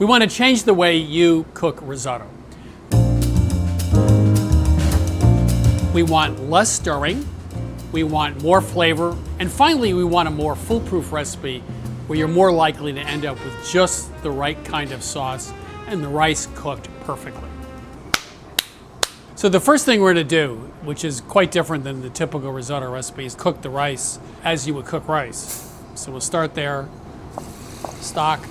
We want to change the way you cook risotto. We want less stirring, we want more flavor, and finally we want a more foolproof recipe where you're more likely to end up with just the right kind of sauce and the rice cooked perfectly. So the first thing we're going to do, which is quite different than the typical risotto recipe, is cook the rice as you would cook rice. So we'll start there, stock,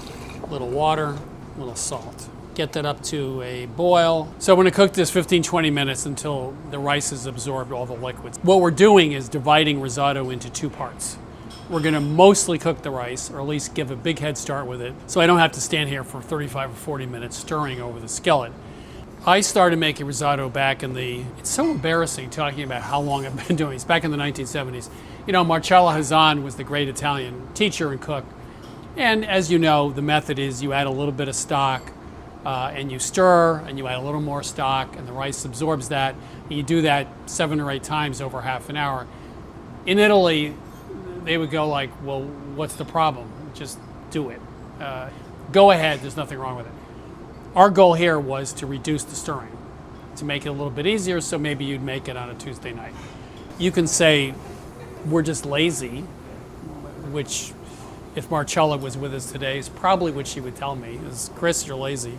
a little water, a little salt. Get that up to a boil. So I'm going to cook this 15-20 minutes until the rice has absorbed all the liquids. What we're doing is dividing risotto into two parts. We're going to mostly cook the rice, or at least give a big head start with it, so I don't have to stand here for 35 or 40 minutes stirring over the skillet. I started making risotto back in it's so embarrassing talking about how long I've been doing this, back in the 1970s. You know, Marcello Hazan was the great Italian teacher and cook. And as you know, the method is you add a little bit of stock, and you stir, and you add a little more stock, and the rice absorbs that. And you do that 7 or 8 times over half an hour. In Italy, they would go like, well, what's the problem? Just do it. Go ahead, there's nothing wrong with it. Our goal here was to reduce the stirring, to make it a little bit easier, so maybe you'd make it on a Tuesday night. You can say, we're just lazy, which, if Marcella was with us today, is probably what she would tell me, is, Chris, you're lazy.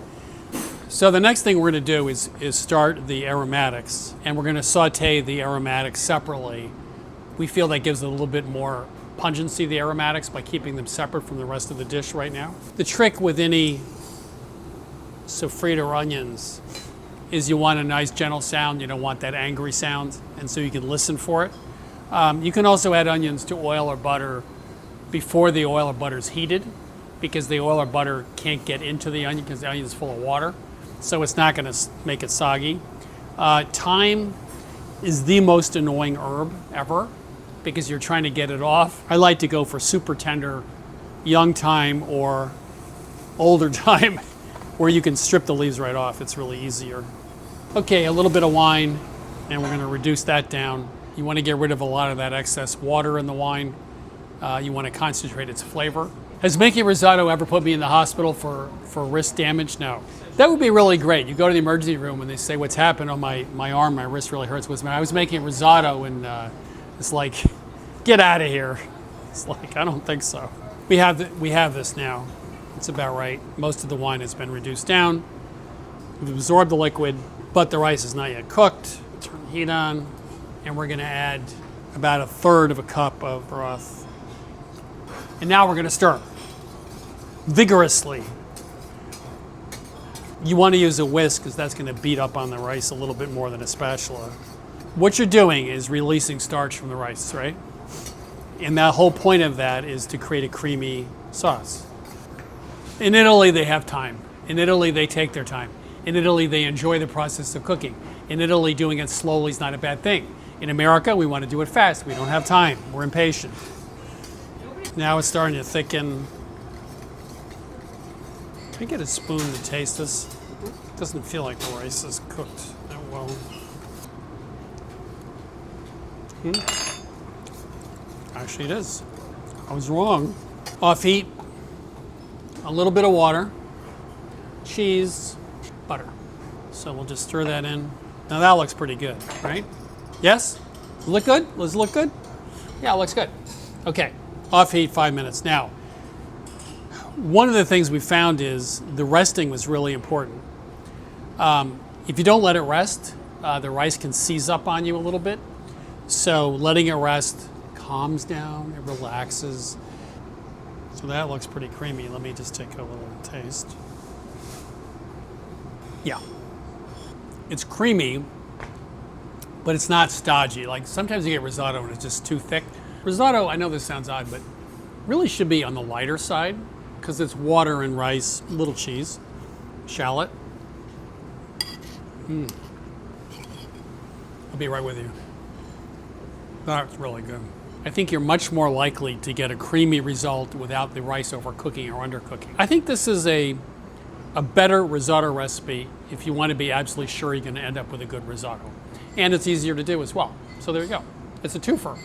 So the next thing we're going to do is start the aromatics, and we're going to saute the aromatics separately. We feel that gives it a little bit more pungency, the aromatics, by keeping them separate from the rest of the dish right now. The trick with any sofrito or onions is you want a nice gentle sound. You don't want that angry sound, and so you can listen for it. You can also add onions to oil or butter before the oil or butter is heated, because the oil or butter can't get into the onion because the onion is full of water, so it's not going to make it soggy. Thyme is the most annoying herb ever because you're trying to get it off. I like to go for super tender young thyme or older thyme where you can strip the leaves right off. It's really easier. Okay, a little bit of wine, and we're going to reduce that down. You want to get rid of a lot of that excess water in the wine. You want to concentrate its flavor. Has making risotto ever put me in the hospital for wrist damage? No. That would be really great. You go to the emergency room and they say, what's happened? Oh, my arm, my wrist really hurts. I was making risotto, and it's like, get out of here. It's like, I don't think so. We have this now. It's about right. Most of the wine has been reduced down. We've absorbed the liquid, but the rice is not yet cooked. Turn the heat on, and we're going to add about 1/3 of a cup of broth. And now we're going to stir vigorously. You want to use a whisk because that's going to beat up on the rice a little bit more than a spatula. What you're doing is releasing starch from the rice, right? And the whole point of that is to create a creamy sauce. In Italy, they have time. In Italy, they take their time. In Italy, they enjoy the process of cooking. In Italy, doing it slowly is not a bad thing. In America, we want to do it fast. We don't have time. We're impatient. Now it's starting to thicken. Can I get a spoon to taste this? It doesn't feel like the rice is cooked that well. Actually, it is. I was wrong. Off heat. A little bit of water, cheese, butter. So we'll just stir that in. Now that looks pretty good, right? Yes? Look good? Does it look good? Yeah, it looks good. Okay, off heat 5 minutes. Now, one of the things we found is the resting was really important. If you don't let it rest, the rice can seize up on you a little bit. So letting it rest calms down, it relaxes. So that looks pretty creamy. Let me just take a little taste. Yeah. It's creamy, but it's not stodgy. Like sometimes you get risotto and it's just too thick. Risotto, I know this sounds odd, but really should be on the lighter side because it's water and rice, a little cheese, shallot. I'll be right with you. That's really good. I think you're much more likely to get a creamy result without the rice overcooking or undercooking. I think this is a better risotto recipe if you want to be absolutely sure you're going to end up with a good risotto. And it's easier to do as well. So there you go. It's a twofer.